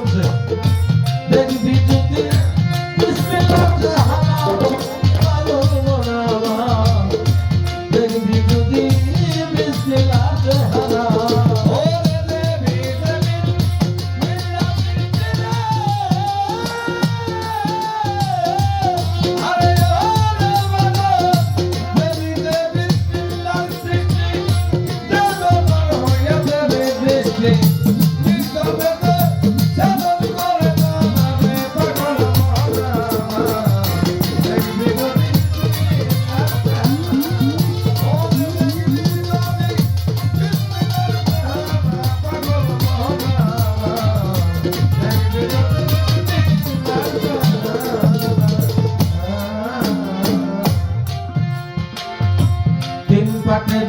বলছে দেখবি যদি বিসমিল্লাহ হারাম পাগল মনাবা দেখবি যদি বিসমিল্লাহ হারাম ওরে দেবী দেবী মিল্লা বিসমিল্লাহ আরে ওরে বাবা দেবী দেবী মিল্লা সৃষ্টি দেব বড় হইয়া দেবে দৃষ্টি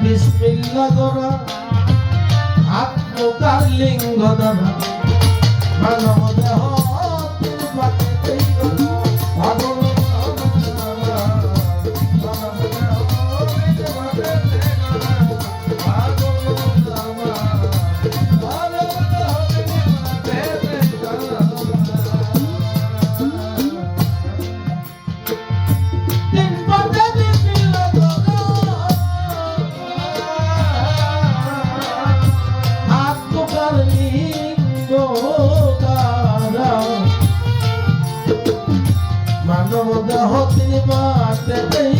বিসমিল্লাহ করা হাত মুখার লিঙ্গ ধরা মানব দেহ তিন পাকে পাগল মানব দেহ তিনি মাতে দেই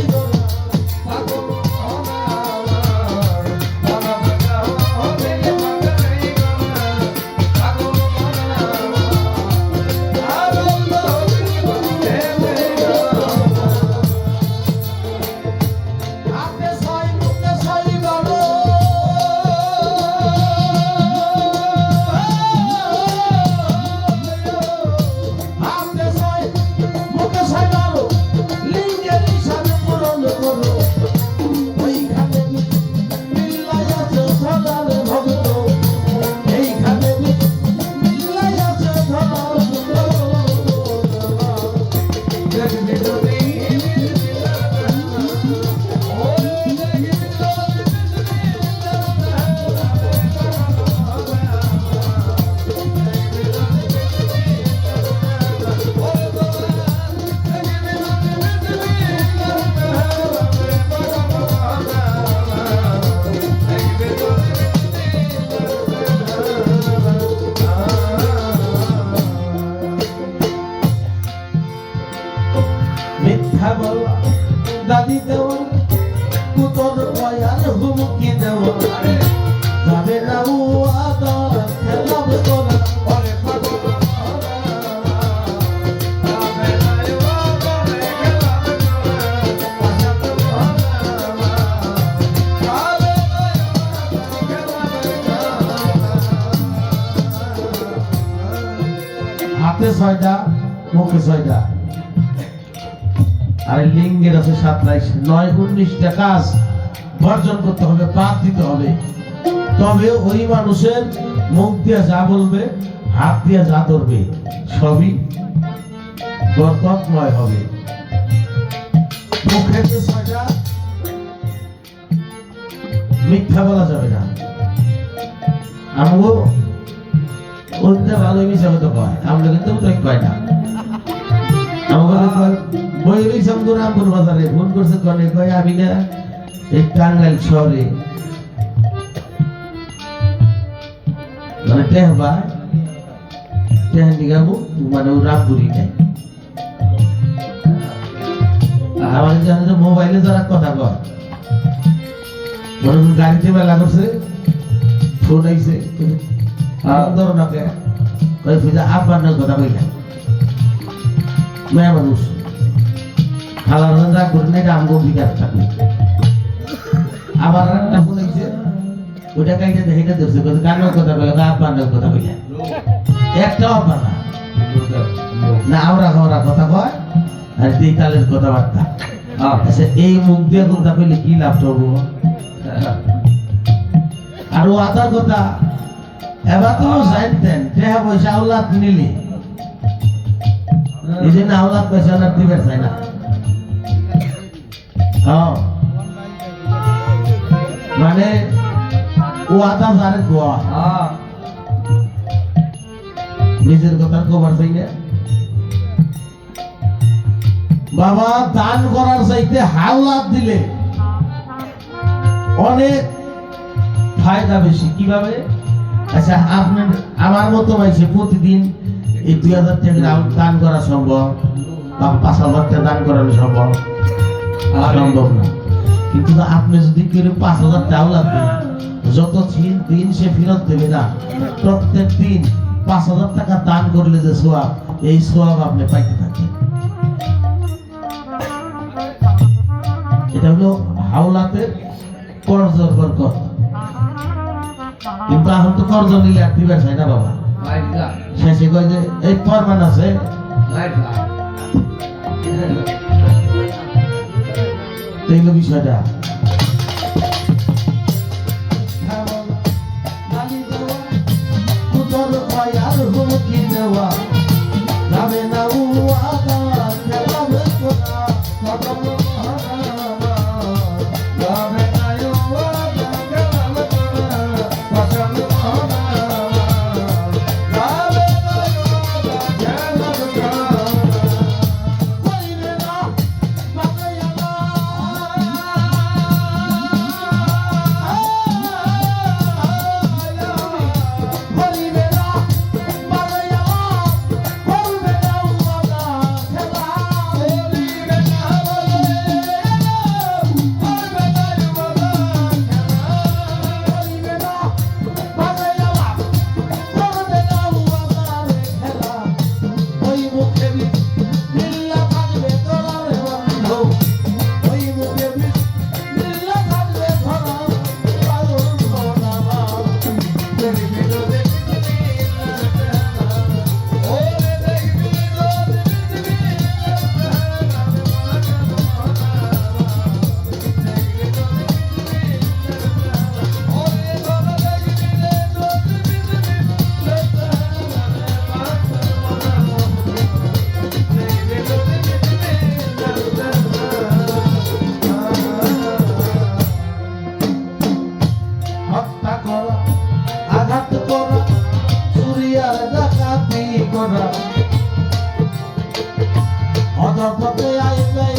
দাদি দেওয়া কুতর পয়ার হুমকি দেওয়া যাবে না ও আদর খেলাব তোরা ওরে পাগল যাবে না ও আদর খেলাব তোরা হাতে 6টা মুখে 6টা আর লিঙ্গের আছে 27 9 19টা কাজ বর্জন করতে হবে বাদ দিতে হবে তবে ওই মানুষের মুখ দিয়ে যা বলবে হাত দিয়ে যা ধরবে সবই বরকতময় হবে মুখে 6টা মিথ্যা বলা যাবে না আমগো ওইটা ভালো মিশা হতে কয় আমরা কিন্তু তো কয় না আমাদের বইরি শঙ্করামপুর বাজারে ফোন করছে কনে কয় আমি না এই টাঙ্গাইল শহরে মানে টেহবা টেহানি গাবো মানে ও রামপুরি নাই আমার জানে মোবাইলে যারা কথা কয় মনে গাড়িতে মেলা করছে ফোন আইছে ধরো না কে কই পূজা আপনার কথা কইলা মেয়ে মানুষ খালার করে নাই আমগো বিকার থাকবে আবার একটা ফোন আইছে ওটা কাইটা দেখে দেখছে গানের কথা বলে আপনার কথা কইলা একটা অপার না আমরা খাওয়ার কথা কয় আর এই কালের কথাবার্তা আচ্ছা এই মুখ দিয়ে কথা কইলে কি লাভ হবো আর ও আদার কথা এবার তো জানতেন টেহা পয়সা আওলাদ নিলি এই জন্য আওলাদ পয়সা না দিবে চাই না মানে ও আদা জানে গোয়া নিজের কথা কবার চাই না বাবা। দান করার চাইতে হাওলাত দিলে অনেক ফায়দা বেশি। কিভাবে? আচ্ছা, আপনার আমার মতো মাইছে প্রতিদিন এই 2000 টাকা দান করা সম্ভব বা 5000 টাকা দান করানো সম্ভব সম্ভব না। কিন্তু আপনি যদি কেউ 5000 টাকাও লাগবে, যত দিন সে ফেরত দেবে না, প্রত্যেক দিন 5000 টাকা দান করলে যে সোয়াব, এই সোয়াব আপনি পাইতে থাকেন। এটা হলো হাওলাতের কর্জর বরকত। কিন্তু এখন তো কর্জ নিলে আর দিবে চাই না বাবা। শেষে কয় যে এই ফরমান আছে, এই হলো বিষয়টা।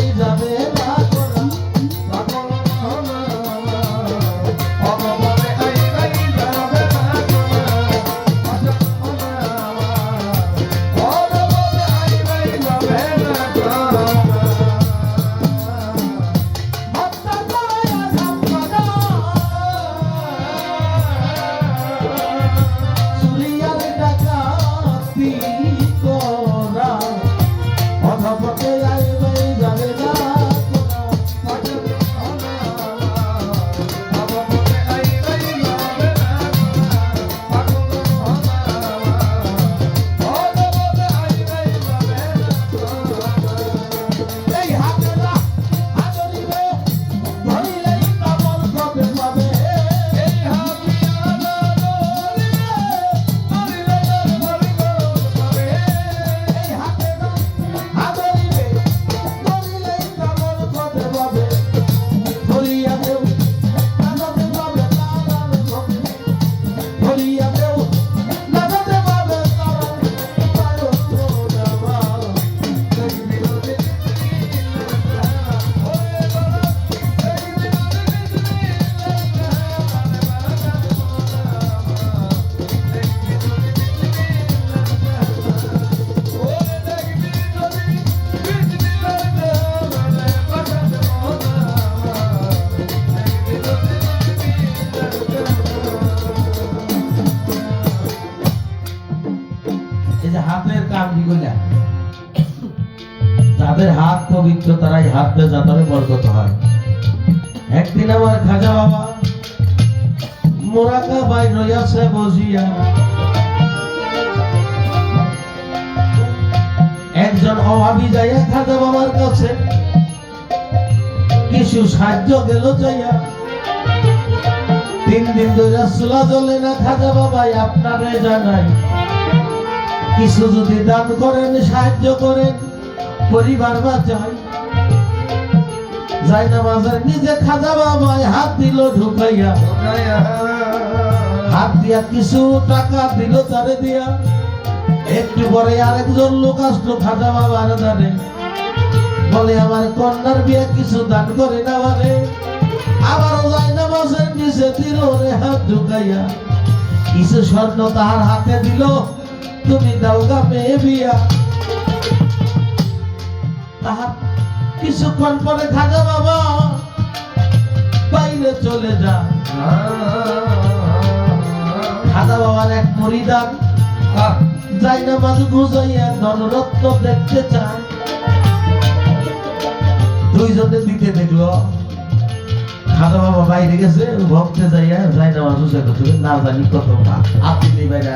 যাবে না যাদের হাত পবিত্র তারাই হাত বেজাতরে বরকত হয়। একদিন আমার খাজা বাবা মোরাকাবায় রইয়াছে বসিয়া, একজন অভাবী যাইয়া খাজা বাবার কাছে কিছু সাহায্য গেল চাইয়া। 3 দিন ধরে চুলা জ্বলে না, খাজা বাবাই আপনারে জানাই কিছু যদি দান করেন, সাহায্য করেন, পরিবার বাঁচাই। যাই না বাজার নিজে খাজা বাবায় হাত দিল ঢুকাইয়া, হাত দিয়া কিছু টাকা দিল তারে দিয়া। পরে আরেকজন লোক আসলো খাজা বাবার দানে, বলে আমার কন্যার বিয়ে কিছু দান করে না বলে। আবারও যায় না মাসের নিচে দিল রে হাত ঢুকাইয়া, কিছু স্বর্ণ তাহার হাতে দিল, তুমি দাও গা মেয়ে বিয়া। তাহার কিছুক্ষণ পরে খাজা বাবা বাইরে চলে যা। খাজা বাবার এক মুরিদান যাই না মাঝ গুজাইয়া ধনরত্ন দেখতে চান। দুইজনে দিতে দেখলো, খাজা বাবা বাইরে গেছে, ভক্তে যাইয়া যাই না মাঝ গুজাই করতে না জানি কত আপনি নেই বাইরে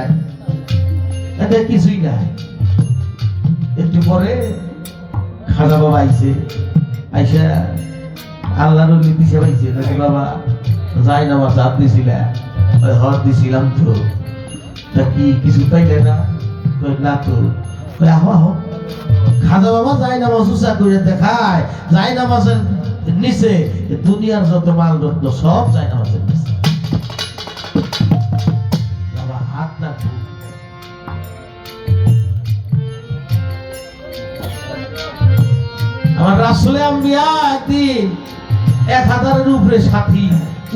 এদের কিছুই নাই। একটু পরে খাজা বাবা আইছে, আইসা আল্লাহর দিছে পাইছে, বাবা যাই না মাছ হাত দিছিলা, ওই হর দিছিলাম তো, তা কি কিছু পাইলে না? না তো। আহো আহো, খাজা বাবা যাই না মাছ উঁচা করে দেখায়, যাই না মাছের নিচে দুনিয়ার যত মাল রত্ন সব যাই না মাছের নিচে। বাবা হাত না আমার রাসূলে আম্বিয়া একদিন 1000-এর উপরে সাথী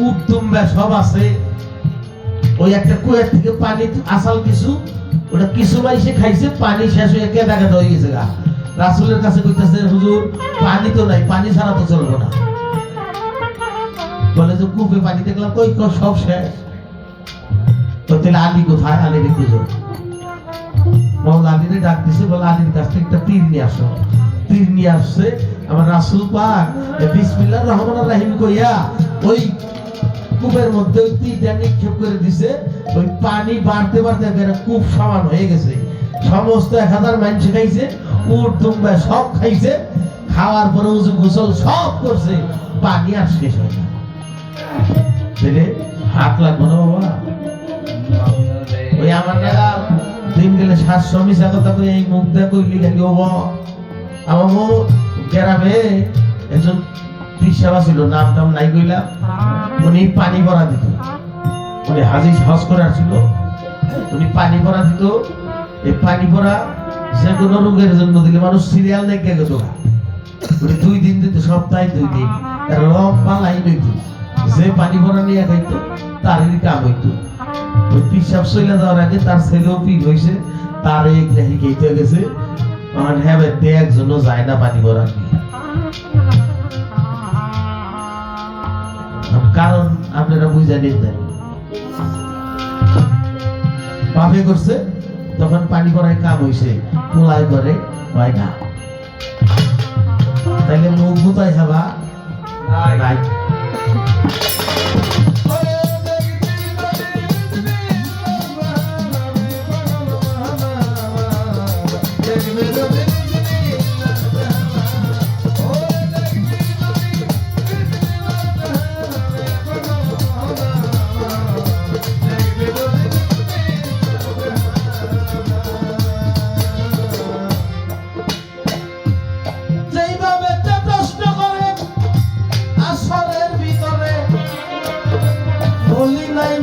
উট দুম্বা সব আছে। ওই একটা কুয়ার থেকে পানি আসাল কিছু, ওটা কিছু মাইসে খাইছে, পানি শেষ হয়ে কেদা কেদা হয়ে গেছে গা। রাসূলের কাছে কইতেছে, হুজুর পানি তো নাই, পানি ছাড়া তো চলবে না। বলে যে কূপে পানি দেখলাম, কই সব শেষ। তো তাহলে আলী কোথায়? আলীর খুঁজো। মৌলা আলীরে ডাক দিছে, বলে আলীর কাছ থেকে একটা তীর নিয়ে আসো। তীর নিয়ে আসছে, আমার রাসূল পাক বিসমিল্লাহির রহমানির রহিম কইয়া ওই কূপের মধ্যে ওই তীরটা নিক্ষেপ করে দিছে। ওই পানি বাড়তে বাড়তে কূপ সমান হয়ে গেছে। সমস্ত 1000 মানুষ খাইছে, উট দুম্বা সব খাইছে। খাওয়ার পরে উজু গোসল সব করছে, পানি আর শেষ হয় না। হাত লাগবো না বাবা। ওই আমার টাকা দিন গেলে 700 মিশা কথা করে এই মুখ দিয়ে কইলি খালি ও আমার বউ গ্রামে একজন পিসাবা ছিল, নাম টাম নাই কইলাম। উনি পানি ভরা দিত, উনি হাজি হজ করে আসছিল, উনি পানি ভরা দিত। এই পানি ভরা যে কোনো রোগের জন্য দিলে মানুষ সিরিয়াল দেখে গেত। উনি 2 দিন দিত, সপ্তাহে 2 দিন, লম্বা লাইন হইত। যে পানি ভরা নিয়ে খাইতো তারই কাম হইতো। ওই পিসাব চলে যাওয়ার আগে তার ছেলেও পীর হয়েছে, তার এক নাহি খেতে গেছে। হ্যাঁ একজনও যায় না পানি ভরা নিয়ে। কারণ আপনারা বুঝা নিতেন, বাপে করছে তখন পানি ভরায় কাম হইছে, পোলাই করে হয় না। তাইলে মুখ গুতাই খাবা নাই।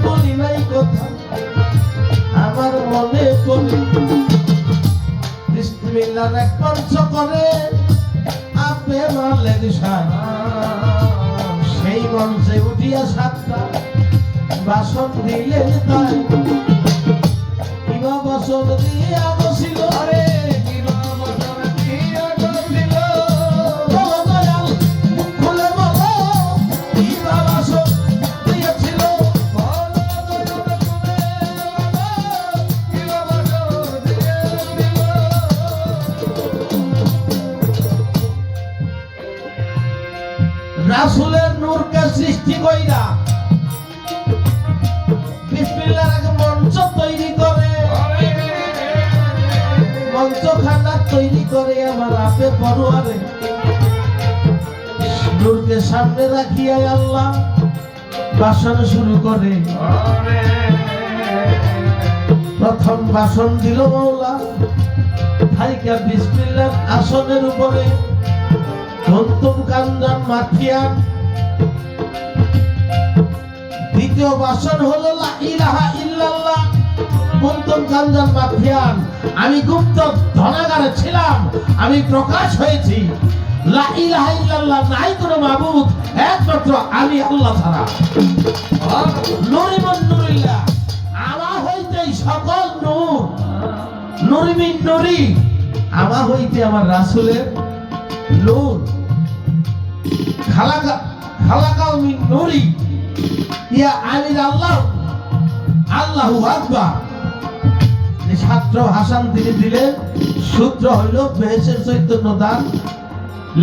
বলি নাই কথা আমার মনে পড়ে, বিসমিল্লাহর এক পঞ্চ করে আপে মালের শান। সেই মঞ্চে উঠিয়া 7টা বাসন দিলেন তাই, কিবা বাসন দিয়া বসিল রে, কিবা বাসন দিয়া বসিল। খুলে বলো কিবা বাসন দিয়েছিল। রাসূলের নূরকে সৃষ্টি কইরা বিসমিল্লাহর আগে মঞ্চ তৈরি করে, মঞ্চ খানা তৈরি করে আমার আপে পরোয়ারে। নূরকে সামনে রাখিয়া আল্লাহ ভাষণ শুরু করে। প্রথম ভাষণ দিল মওলা থাইকা বিসমিল্লাহর আসনের উপরে, ধন্তুম কান্দান মাথিয়ান। দ্বিতীয় ভাষণ হলো লা ইলাহা ইল্লাল্লাহ। কুনতুম কানজান মাখিয়ান, আমি গুপ্ত ধনাগারে ছিলাম, আমি প্রকাশ হয়েছি। লা ইলাহা ইল্লাল্লাহ, নাই কোনো মাবুদ একমাত্র আমি আল্লাহ ছাড়া। নূরিমুন নূরিল্লাহ, আমার হইতেই সকল নূর। নূরিমিন নূরি, আমার হইতে আমার রাসূলের নূর। খালাকাও মিন নূরি, ইয়া আলী আল্লাহ, আল্লাহু আকবার। ছাত্র হাসান তিনি দিলেন, সূত্র হইল বেহেশের চৈতন্য দান।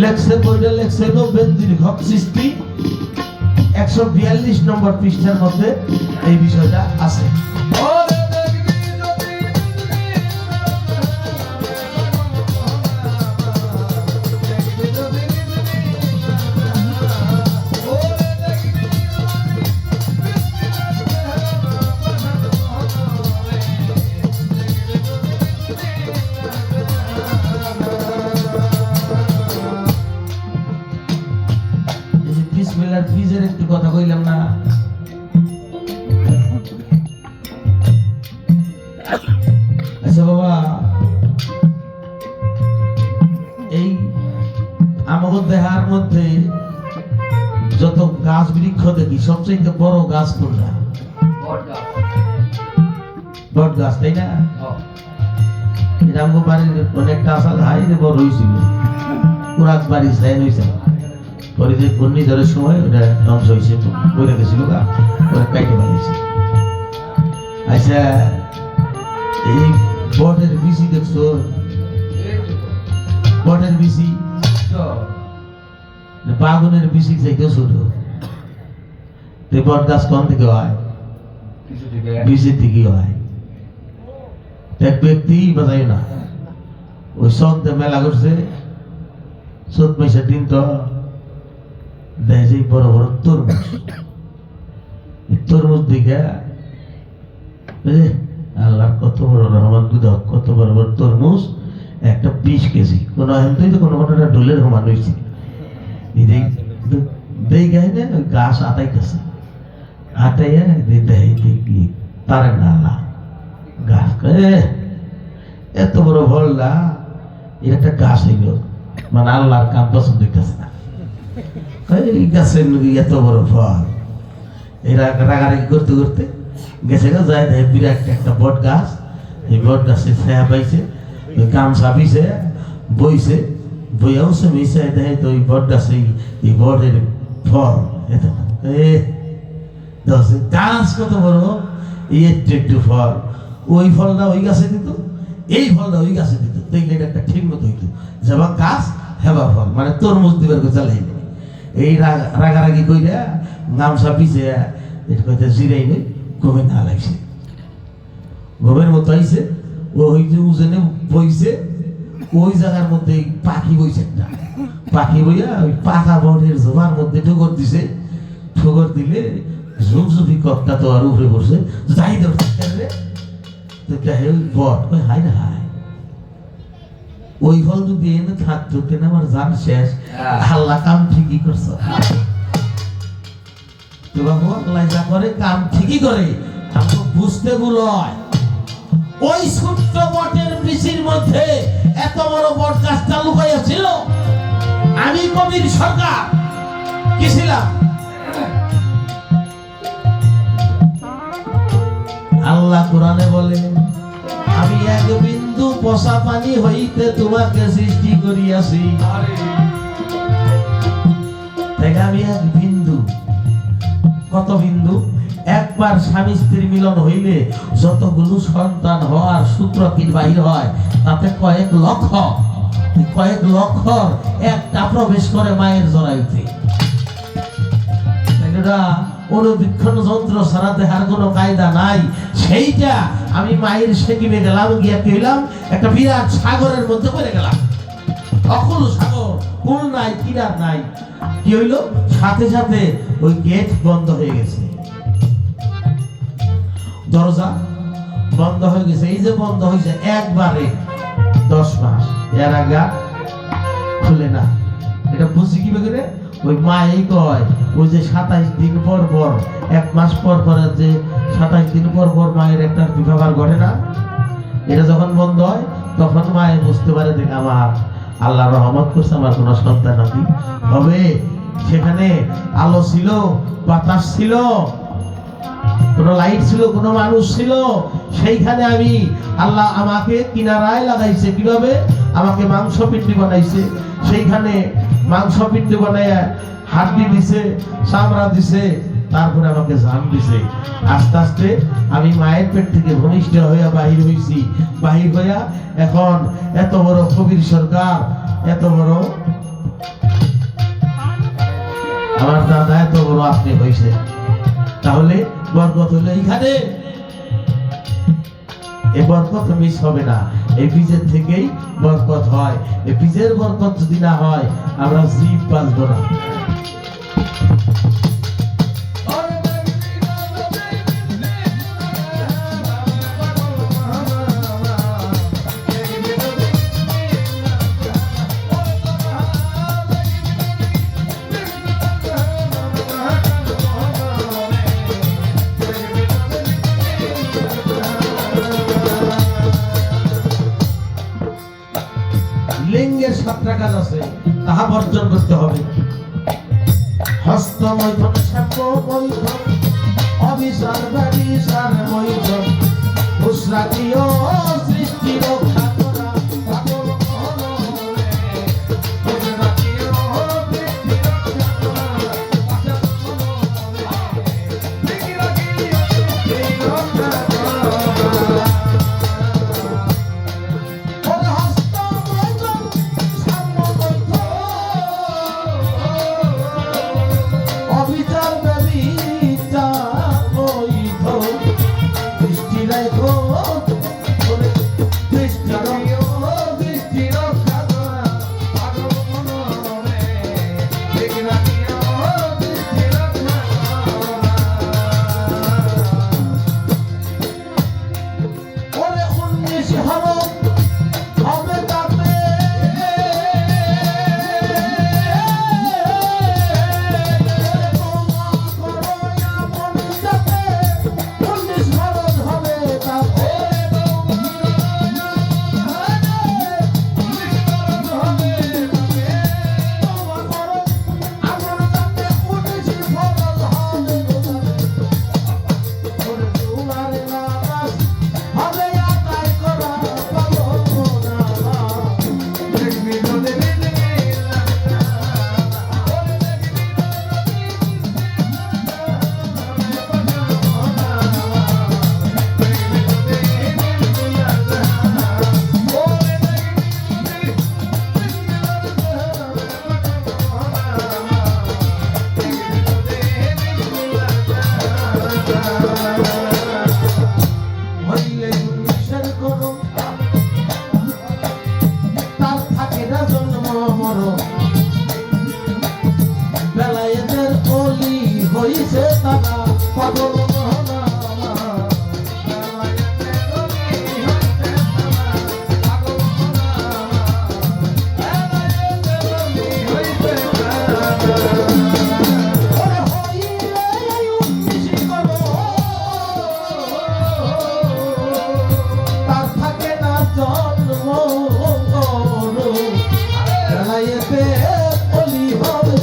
লেখছে বইটা লেখছে বেনজির হক চিশতি, 142 নম্বর পৃষ্ঠার মধ্যে এই বিষয়টা আছে। বীজের একটু কথা কইলাম না, আচ্ছা বাবা, এই আমাদের দেহার মধ্যে যত গাছ বৃক্ষ দেখি সবচেয়ে বড় গাছ কোনটা? বট গাছ, তাই না? এটা আমাদের বাড়ির অনেকটা আসাল হাই বড় হয়েছিল, পুরাক বাড়ি সাইন হয়েছে। পরে যে ঘূর্ণিঝড়ের সময় ওটা ধ্বংস হয়েছে, পড়ে গেছিল গা, ওরা কাইটে বানিয়েছে। আচ্ছা, এই বটের বিচি দেখছো? বটের বিচি বাগুনের বিচি চাইতে ছোট। বট গাছ কোন থেকে হয়? বিচি থেকে হয়। এক ব্যক্তি বাজাই না, ওই সন্ধ্যে মেলা করছে, চোদ্দ মাসের দিন তো দেখে বড় বড় তরমুজ। তরমুজ দিকে আল্লাহ কত বড় রহমান, কত বড় বড় তরমুজ, একটা 20 কেজি। কোনো কোনো ঘটনা ডোলের সমান হয়েছে। ওই গাছ আটাইতেছে, আটাইয়া দেখি পারে না আল্লাহ গাছ, এত বড় ফলটা, এটা একটা গাছ হইল, মানে আল্লাহর কাম পছন্দ হইতেছে না। এই গাছের এত বড় ফল, এরা রাগারাগি করতে করতে গেছে গা, যায় দেখে বিরাট একটা বট গাছ। এই বট গাছে ছায়া পাইছে, ওই গামছা পিছে বইছে, বইয়াও সে মিশে দেখে তো ওই বট গাছে এই বটের ফল এত গাছ কত বড়, এই একটু একটু ফল। ওই ফলটা ওই গাছে দিত, এই ফলটা ওই গাছে দিত, দেখলে এটা একটা ঠিক মতো হইতো। যাবা গাছ হেবা ফল, মানে তরমুজ দিবার চালাই। এই রাগারাগি কইরা গামছা পিছে এটা কইতে জিরাই নেই, ঘুমে না লাগছে। ঘুমের মতো আইছে, ও ওই যে উজনে বইছে, ওই জায়গার মধ্যে পাখি বইছে একটা। পাখি বইয়া ওই পাকা বটের জমার মধ্যে ঠোকর দিছে। ঠোকর দিলে ঝুমঝুপি কপটা তো আর উপরে পড়ছে, যাই ধরছে বট। হাই না হাই, ওই ফল যদি এনে থাকতো কেন আমার জান শেষ। আল্লাহ কাম ঠিকই করছে, আল্লাহ যা করে কাম ঠিকই করে, আমাকে বুঝতে ভুল হয়। ওই ছোট্ট বটের বিচির মধ্যে এত বড় বট গাছটা লুকাইয়া ছিল। আমি কবির সরকার কি ছিলাম? আল্লাহ কোরআনে বলে, আমি এক বিন্দু পচা পানি হইতে তোমাকে সৃষ্টি করিয়াছি। আমি এক বিন্দু, কত বিন্দু? একবার স্বামী স্ত্রীর মিলন হইলে যতগুলো সন্তান হওয়ার সূত্র বাহির হয়, তাতে কয়েক লক্ষ একটা প্রবেশ করে মায়ের জরায়ুতে। অনুবীক্ষণ যন্ত্র ছাড়া দেখার কোনো কায়দা নাই। সেইটা আমি মায়ের সেকিমে গেলাম, গিয়া কি হইলাম, একটা বিরাট সাগরের মধ্যে পড়ে গেলাম। অকুল সাগর, কুল নাই, কিনার নাই। কি হইল? সাথে সাথে ওই গেট বন্ধ হয়ে গেছে, দরজা বন্ধ হয়ে গেছে। এই যে বন্ধ হয়েছে একবারে 10 মাস, এর আগে খুলে না। এটা বুঝছি কি করে? ওই মা এই কয় ওই যে 27 দিন পর পর 1 মাস পর পর যে 27 দিন পর পর মায়ের একটা বিভাবার ঘটে না, এটা যখন বন্ধ হয় তখন মায়ে বুঝতে পারে যে আমার আল্লাহ রহমত করছে, আমার কোনো সন্তান নাকি হবে। সেখানে আলো ছিল, বাতাস ছিল, কোনো লাইট ছিল, কোনো মানুষ ছিল। সেইখানে আমি আল্লাহ আমাকে কিনারায় লাগাইছে। কিভাবে? আমাকে মাংস পিণ্ডি বানাইছে। সেইখানে মাংস পিণ্ডি বানাইয়া হাড্ডি দিছে, চামড়া দিছে, তারপরে আমাকে জান দিছে। আস্তে আস্তে আমি মায়ের পেট থেকে ভূমিষ্ঠ হইয়া বাহির হইছি। বাহির হইয়া এখন এত বড় কবির সরকার, এত বড় আমার দাদা, এত বড় আপনি হইছে। তাহলে বরকত হলো এইখানে। এই বরকত মিস হবে না। এই বীজের থেকেই বরকত হয়। এই বীজের বরকত যদি না হয় আমরা জীব বাঁচবো না। লিঙ্গের 7টা কাজ আছে, তাহা বর্জন করতে হবে। হস্ত মৈথন, শ্যাম্প মৈথন, অভিসার ব্যভিচার মৈথন, উসরাতীয় সৃষ্টি রক্ষা করা, পাগল হলো রে। উসরাতীয় সৃষ্টি রক্ষা করা, পাগল হলো রে। উসরাতীয় সৃষ্টি রক্ষা করা। হইছে তারা পাগল হলো তার থাকে না জন্ম বেলায়েতে অলি হবে।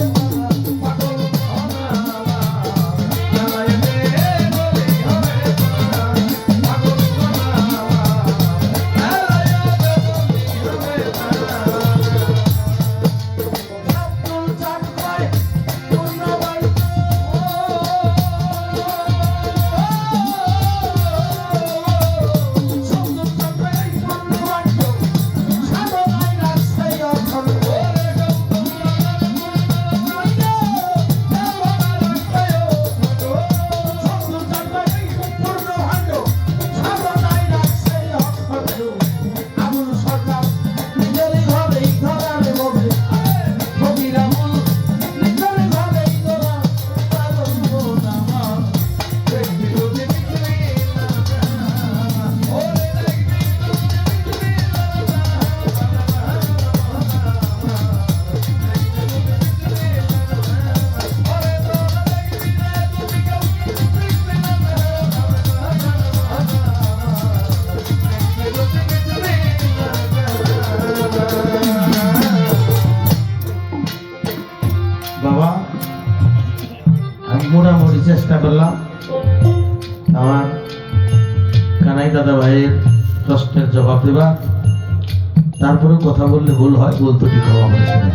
তারপরে কথা বললে ভুল হয়, বলতো কি ক্ষমা করে দেবেন।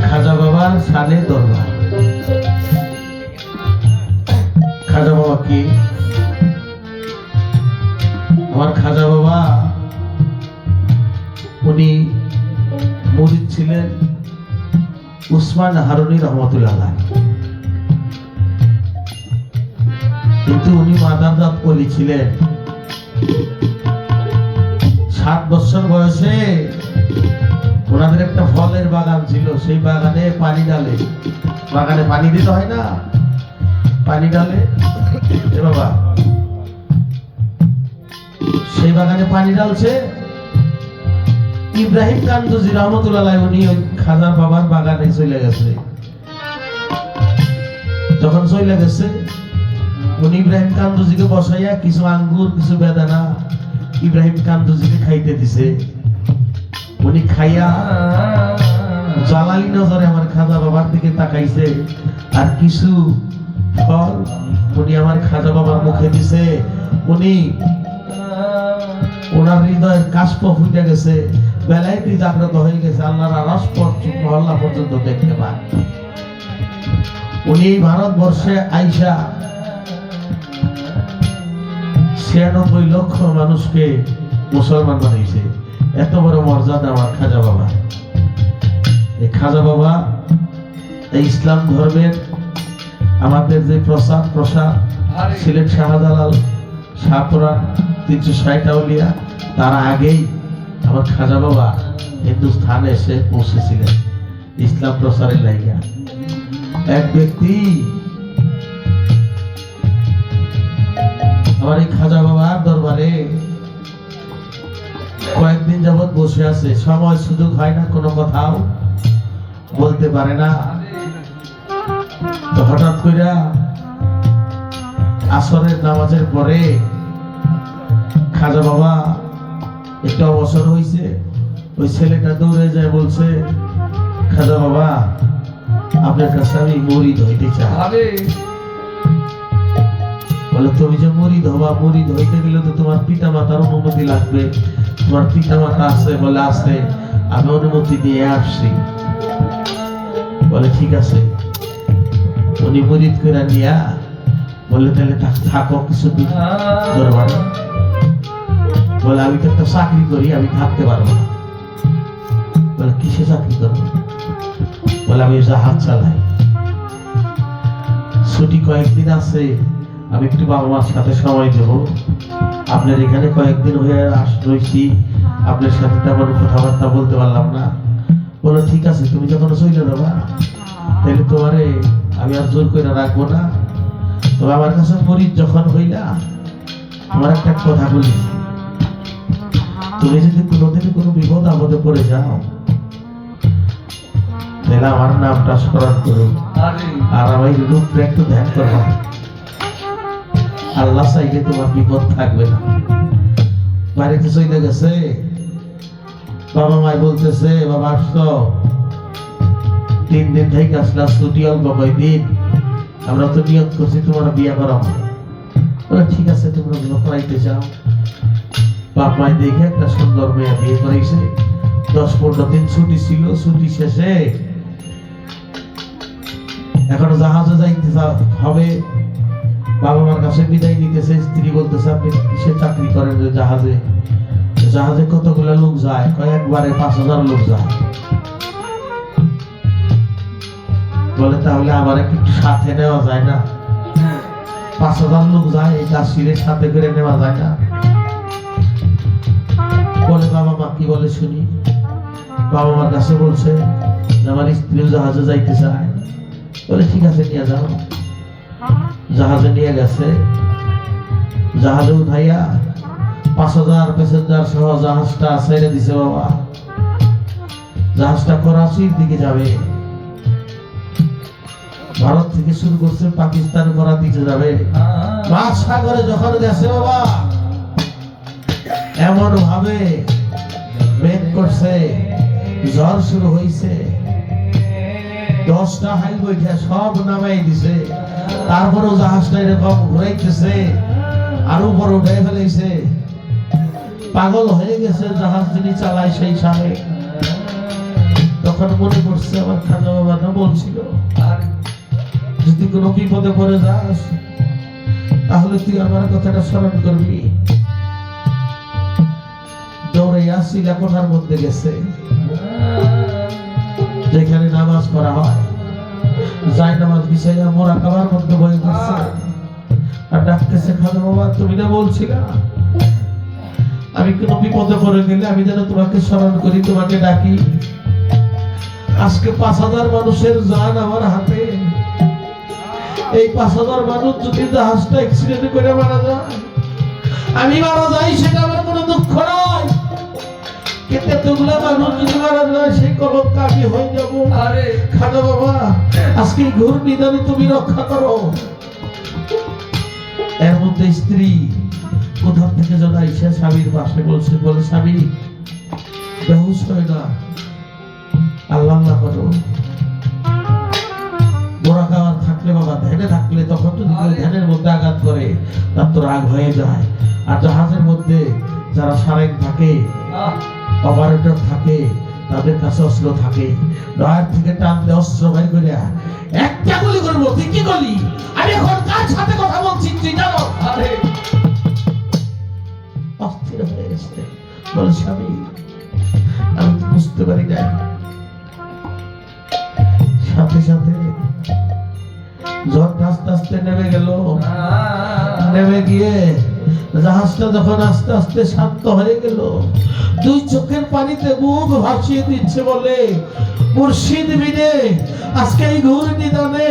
খাজা বাবার সানে দরবার। খাজা বাবা কি? আমার খাজা বাবা উনি মুরিদ ছিলেন উসমান হারুনি রহমতুল্লাহ আলাইহ। কিন্তু উনি মাদারজাত ওলি ছিলেন। 7 বছর বয়সে ওনাদের একটা ফলের বাগান ছিল, সেই বাগানে পানি ডালে, বাগানে পানি দিতে হয় না, পানি ডালে এ বাবা, সেই বাগানে পানি ডালছে। ইব্রাহিম কান্দুজি রহমতুল্লাহ আলাইহ উনি ওই খাজার বাবার বাগানে চলে গেছে। যখন চলে গেছে উনি ইব্রাহিম কান্দুজিকে বসাইয়া কিছু আঙ্গুর কিছু বেদানা ইব্রাহিম কান্দুজিকে খাইতে দিছে। উনি খাইয়া জালালি নজরে আমার খাজা বাবার দিকে তাকাইছে, আর কিছু ফল উনি আমার খাজা বাবার মুখে দিছে। উনি ওনার হৃদয়ের কাষ্প ফুটে গেছে, বেলায়েতি জাগ্রত হয়ে গেছে, আল্লাহর আরশ মহল্লা পর্যন্ত দেখতে পায়। উনি ভারতবর্ষে আইসা 96 লক্ষ মানুষকে মুসলমান বানাইছে। এত বড় মর্যাদা আমার খাজা বাবা। এই খাজা বাবা এই ইসলাম ধর্মের আমাদের যে প্রসার সিলেট শাহজালাল শাহপুরা 360 আউলিয়া, তার আগেই আমার খাজা বাবা হিন্দুস্থানে এসে পৌঁছেছিলেন ইসলাম প্রসারের লাইগা। এক ব্যক্তি আমার এই খাজা বাবার দরবারে কয়েকদিন যাবৎ বসে আছে, সময় সুযোগ হয় না, কোনো কথাও বলতে পারে না। তো হঠাৎ করে আসরের নামাজের পরে খাজা বাবা একটা অবসর হয়েছে, ওই ছেলেটা দৌড়ে যায় বলছে, খাজা বাবা আপনার কাছে আমি মুরিদ হইতে চাই। বলে তুমি যে মুরিদ হবা, মুরিদ হইতে গেলে তো তোমার পিতা মাতার অনুমতি লাগবে। তোমার পিতা মাতা আছে? বলে আছে, আমি অনুমতি দিয়ে আসছি। বলে ঠিক আছে। উনি মুরিদ করে নিয়া বলে তাহলে থাকো কিছুদিন দরবারে। বলে আমি তো একটা চাকরি করি, আমি থাকতে পারবো না। বলে কিসে চাকরি করবো? বলে আমি জাহাজ চালাই, ছুটি কয়েকদিন আছে, আমি একটু বাবা মার সাথে সময় দেবো। আপনার এখানে কয়েকদিন হয়ে রয়েছি, আপনার সাথে তেমন কথাবার্তা বলতে পারলাম না। বলো ঠিক আছে, তুমি যখন চলে যাবা তাহলে তোমারে আমি আর জোর করে রাখবো না। তবে আমার কাছে মুরিদ যখন হইলা, তোমার একটা কথা বলি, তুমি যদি কোনোদিন কোনো বিপদ আপদে পড়ে যাও তাহলে আমার নামটা স্মরণ করো, আর আমার রূপরে একটু ধ্যান করবো। আল্লাহ চাইলে তোমার বিপদ থাকবে না। বাড়িতে চলে গেছে, বাবা মাই বলতেছে, বাবা আসছো 3 দিন থেকে আসলা, ছুটি অল্প কয়দিন, আমরা তো নিয়ত করছি তোমার বিয়ে করাবো। বলে ঠিক আছে, তোমরা বিয়ে করাইতে চাও। বাপ মাই দেখে একটা সুন্দর মেয়ে বিয়ে করাইছে। 10-15 দিন ছুটি ছিল, ছুটি শেষে এখন জাহাজে যাইতে হবে। বাবা মার কাছে বিদায় নিতেছে। স্ত্রী বলতেছে, আপনি কিসে চাকরি করেন? জাহাজে। জাহাজে কতগুলো লোক যায়? একবারে 5000 লোক যায়। বলে তাহলে আবার একটু সাথে নেওয়া যায় না? 5000 লোক যায়, এই কাশিরের সাথে করে নেওয়া যায় না? বলে বাবা মা কি বলে শুনি। বাবা মার কাছে বলছে আমার স্ত্রী জাহাজে যাইতে চায়। বলে ঠিক আছে, নিয়ে যাও। জাহাজে নিয়ে গেছে। জাহাজে উঠাইয়া 5000 প্যাসেঞ্জার সহ জাহাজটা ছেড়ে দিছে। বাবা জাহাজটা করাচির দিকে যাবে। ভারত থেকে শুরু করছে, পাকিস্তান করাচিতে যাবে। মাঝ সাগরে যখন গেছে বাবা, এমন ভাবে মেঘ করছে, ঝড় শুরু হয়েছে। 10টা হাইল বইটা সব নামাই দিছে। তারপরেও জাহাজটা এরকম ঘুরাইতেছে, আর উপরে উঠে ফেলেছে। পাগল হয়ে গেছে জাহাজ যিনি চালায় সেই সাহেব। তখন মনে পড়ছে আমার খাজা বাবা না বলছিল, যদি কোনো বিপদে পড়ে যাস তাহলে তুই আমার কথাটা স্মরণ করবি। দৌড়ে আসিলা কোঠার মধ্যে গেছে, যেখানে নামাজ পড়া হয়, যাই নামাজ বিছাইয়া মোরাকাবার মধ্যে বয়ে করছে আর ডাকতেছে, খাজা বাবা তুমি না বলছিলা আমি কোনো বিপদে পড়ে গেলে আমি যেন তোমাকে স্মরণ করি, তোমাকে ডাকি। আজকে 5000 মানুষের জান আমার হাতে। এই 5000 মানুষ যদি জাহাজটা অ্যাক্সিডেন্ট করে মারা যায়, আমি মারা যাই, সেটা আমার কোনো দুঃখ নয়, কিন্তু তোমরা মানুষ যদি মারা যায় সেই কলঙ্ক আমি হয়ে যাব। আরে খাজা বাবা আজকে ঘোর নিদানে তুমি রক্ষা করো। এর মধ্যে স্ত্রী কোথা থেকে যেন আইসা স্বামীর পাশে বলছে, বলে স্বামী বেহুশ হয় না, আল্লাহ আল্লাহ করো। গোড়া খাওয়ার থাকলে বাবা ধ্যানে থাকলে, তখন যদি কেউ ধ্যানের মধ্যে আঘাত করে তার তো রাগ হয়ে যায়। আর জাহাজের মধ্যে যারা সারেক থাকে, অপারেটর থাকে, তাদের কাছে অস্ত্র থাকে, ডয়ার থেকে টানলে অস্ত্র বের করে একটা গুলি করবো। তুই কি করলি? আমি এখন কার সাথে কথা বলছি তুই জানো? আরে অস্থির হয়ে গেছে, বলে স্বামী আমি তো বুঝতে পারি না। সাথে সাথে ঝড় আস্তে আস্তে নেমে গেল। নেমে গিয়ে জাহাজটা যখন আস্তে আস্তে শান্ত হয়ে গেল, দুই চোখের পানিতে মুখ ভাসিয়ে দিচ্ছে, বলে মুর্শিদ বিনে আজকে এই ঘূর্ণিদানে